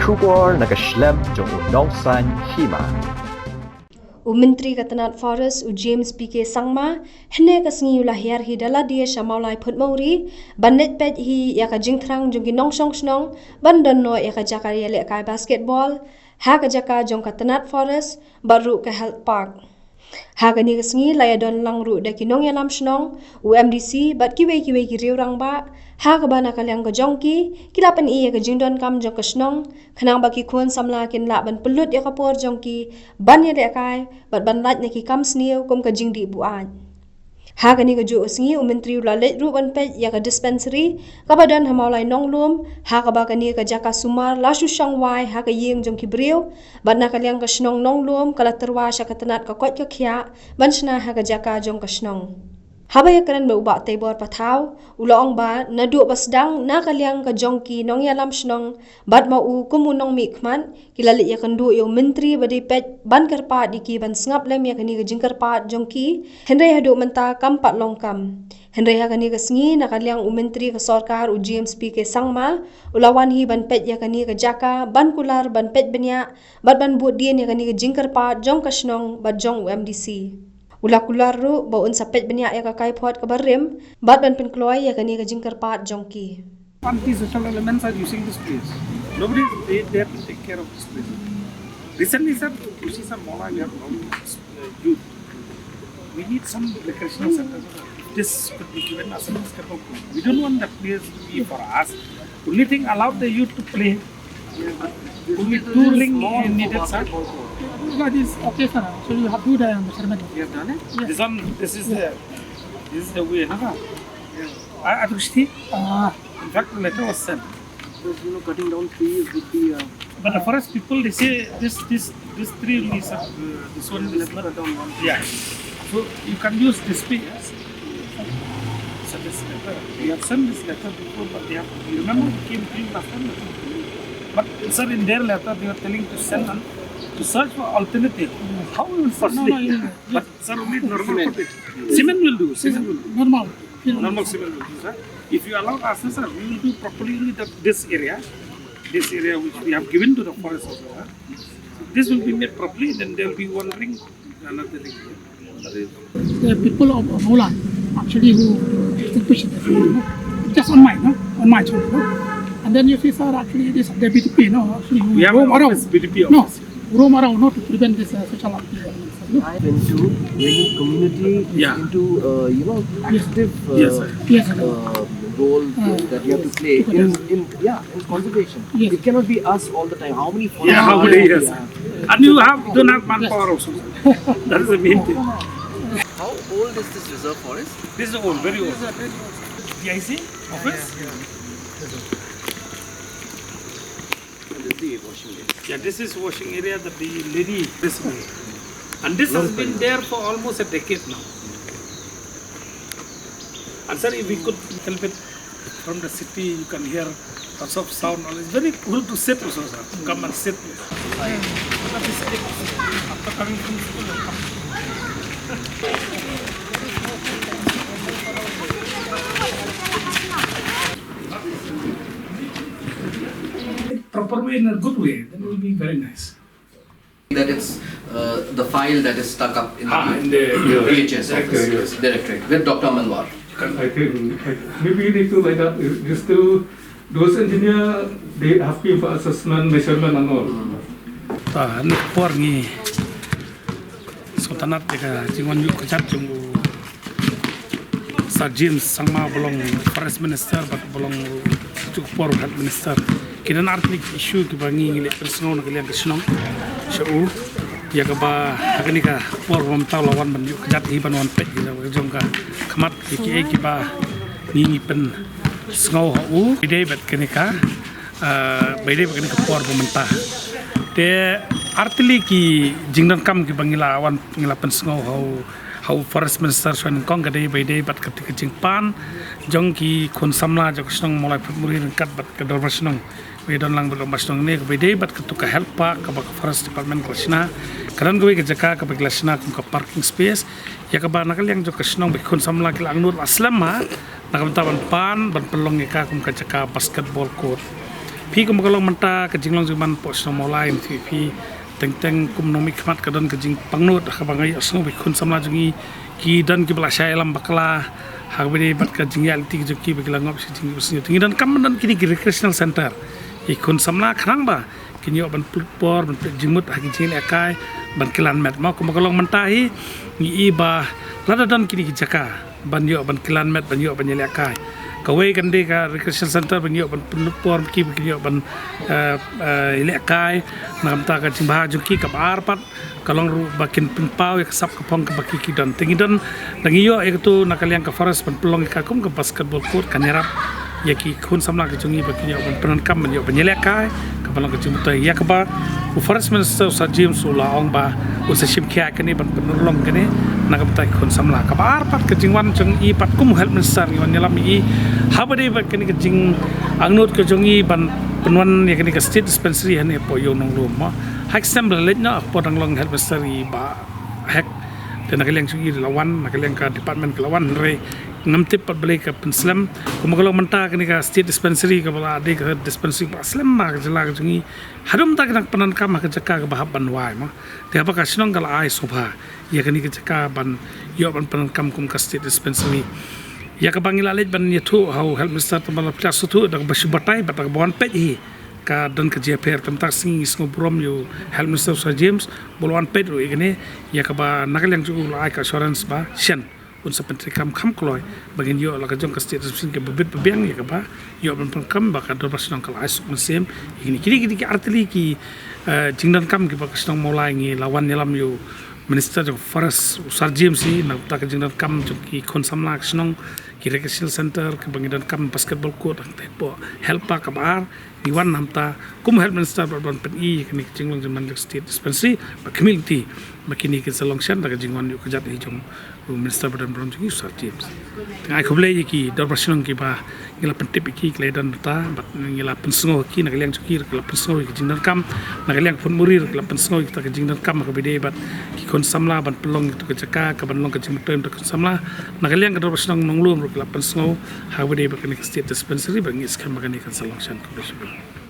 Shubor nakaslem jong unongsan hima. Menteri Katanat Forest James PK Sangma hene kasngi ulahir hi dala dia shamaulai phut mauri bannet pet hi ya ka jingthrang jong ginong song snong bandan no ya ka jakaria le kai basketball ha ka jaka jong Katanat Forest baru ka health park ha ka ni kasngi layadon langru da kinong ya lam snong UMDC bat kiwe ki riurang ba ha ka bana kalyang ka jongki kilapan iya ka jingdon kam jong ka snong khanang ba ki khon samla kin la ban pelut ya ka por jongki ban ya de kai bat ban laj ne ki kam sniu kum ka jingdi buan ha ka ni ka jo sngi menteri la le ru ban pe ya ka dispensary ka badan hamaulai nonglum ha ka ba ka ni ka jaka sumar la shu shangwai ha ka yeng jong ki briu ban na kalyang ka snong nonglum kala terwa sha ka tanat ka kot ka khya ban shna ha ka jaka jong ka snong Habaya keren ba tebor patau ulong ba na du basdang na kalyang ka jongki nong yalam snong bad mau kumunong mikman kilali ya kandu yo menteri badi pet ban karpa diki ban sngap lem ya kani ka jingkar pa jongki henry hadu menta kampat longkam henry ha kani ka sngi na kalyang menteri ka sarkar James PK Sangma ulawan hi ban pet ya kani ka jaka ban kular ban pet benya bad ban buat dia ya kani ka jingkar pa jong ka snong bad jong UMDC Ula-kular ru baun sapet banyak ya kakai puat ke barim, bat ban penkloy ya kani ka jingkar pat jongki. Anti-social elements are using this place. Nobody is there to take care of this place. Recently, sir, you see some Mola, we have youth. We need some recreational center. This could be given as a step of growth. We don't want that place to be for us. Only thing allowed the youth to play. Only two ring needed, sir. That is okay, sir. So you have to do the measurement. You have done it? Yes. This is the way, huh? Yeah. I see. In fact, the letter was sent. Because cutting down trees would be. But the forest people, they say this tree only, sir. This one is not. Yeah. So you can use this tree. Yes. So this letter, we have sent this letter before, but they have. You remember we came to you last time? But sir, in their letter, they were telling to send on. To search for alternative. How we will firstly? But sir, only normal cement will do. Cement will do. Normal cement will do, sir. If you allow us, sir, we will do properly only this area which we have given to the forest also, sir. This will be made properly. Then there will be one ring, another ring. The people of Mola actually who extinguished it, just on my children. And then you see, sir, actually this the BTP, actually we have an office, BTP office. Roam around to prevent this social activity. Into bringing community into active role that you have to play in conservation. Yes. It cannot be us all the time. How many? How many years? And you don't have manpower also. That is the main thing. How old is this reserve forest? This is old, very old. DIC office. Yeah, this is washing area that the lady this way. And this has been there for almost a decade now. And sir, if we could help it from the city, you can hear lots of sound. It's very cool to sit also, sir. To come and sit. After coming from school, proper way, in a good way, then it will be very nice. That it's the file that is stuck up in the VHS office, directorate with Dr. Manwar. I think maybe they do like that. You still, those engineers, they asking for assessment, measurement and all. Ni por ni Sultanat deka jingon yuk kejat jumbo Sir James Sangma belong Forest Minister, but belong to por Health Minister. Kita artikel isu kebangi ngilik personal nakalian kesenong, syau, ya keba agak ka por memtau lawan banyu kejat hiban wan pet kita berjom ka kemat kiki kiba ngingi pen sengau hau, ide bet kenika, ide bet kenika por pementah. Te artikel ki jingdan kam kebangi lawan ngilapan sengau hau Forest Minister suan kong kadai ide bet ketika jingpan, jong ki kon samla jok senong mulai pemuri ringkat bet kedor senong. Wedon lang belum masuk ni kebede bat ketuka help park ke forest department kelasna karan gue kejaka ke kelasna ke parking space ya ke banakal yang jok kesenong bekon samla ke langnur aslam ma nak tawan pan ban pelong ka kum kejaka basketball court พี่ก็มาก็ลองมันตากระจิงลองจุมันปอชนมอลายพี่แต่งกุมนมิขมัดกระดันกระจิงปังโนดขับางไงสนุกไปคนสำลักจุงกีดันกีบลาชัยลำบักลาหากไปได้บัดกระจิงยาลิติจุกีไปกลางงบสิจิงสิจุงดันกัมดันกินกีrecreational center อีกคนสำลักครั้งบ่กินยอบันปลุกปอร์บันจิงมุดหากินจิงเอกายบันกิลันแมทมาก็มาก็ลองมันตาฮีมีบ่ลาดันกินกิจกาบันยอบันกิลันแมทบันยอบันยาเอกายkawai kan dia ka recreation center banyak ban penupor ki banyak ban lekai nam ta ka jimba juki ka bar pat kalong ru bakin penpau ya sap ka pong ka baki ki dan tingidan dangi yo itu nakaliang ka forest ban pelong ka kum ka basketball court kanyarap ya ki khun samla ka jungi baki yo ban penan kam ban yo ban lekai ka pelong ka jimta ya ka ba forest minister sa James Ulaong ba usa shim kya kani ban penolong kani nakapatay khun samla ka bar pat ka jingwan jung I pat kum help minister ngi wan yalam I habade ba kani ka jing angnot ka jungi ban penwan ya kani ka state dispensary hane po yo nong lum mo hak assembly let na po dang long help minister I ba hak dan nakaliang jungi lawan nakaliang ka department ka lawan re ngamtip pat balik ka penslam kumagalong manta kani ka state dispensary ka bala ade ka dispensary pa slam ma ka jala ka jungi hadum ta ka panan ka ma ka jaka ka bahab banwai mo te apa ka sinong kala ai sobha ya kani ka jaka ban yo ban panan kam kum ka state dispensary ya ka bangila lej ban ya thu how help minister ta bala plus thu da basu batai batak bon pet hi ka dan ka JPR tamtak sing ngobrom yo help minister Sir James bolwan pet ro igene ya ka ba nakaliang ju ai ka assurance ba shen unsa pentri kam kloy bagin yo la ka jong ka state dispensary ke bebet bebiang ya ka ba yo ban kam ba ka do basnong kala asuk mesem ini kiri artili ki jingdan kam ki ba kasnong mulai ngi lawan yalam yo minister of forest Sir James si na ta ka jingdan kam jong ki kon samla kasnong ki recreational center ke bangidan kam basketball court ang tepo help pa ka bar ni wan namta kum help minister ban pen I kini jinglong jaman state dispensary ba community makini ke salongshan da ka jingwan yo ka jat hi jong minister badan brom jungi Sir James tengah khoble ki dor prasinong ki ba ngila pentip ki kledan ta bat ngila pensengo ki nakaliang juki ngila pensengo ki jingdan kam nakaliang pun murir ngila pensengo ki ta ka jingdan kam ka bide bat ki kon samla ban pelong tu ka jaka ka ban long ka jingtem ta kon samla nakaliang ka dor prasinong nonglum ngila pensengo ha bide ba ka state dispensary ba ngis kan magani kan salongshan ko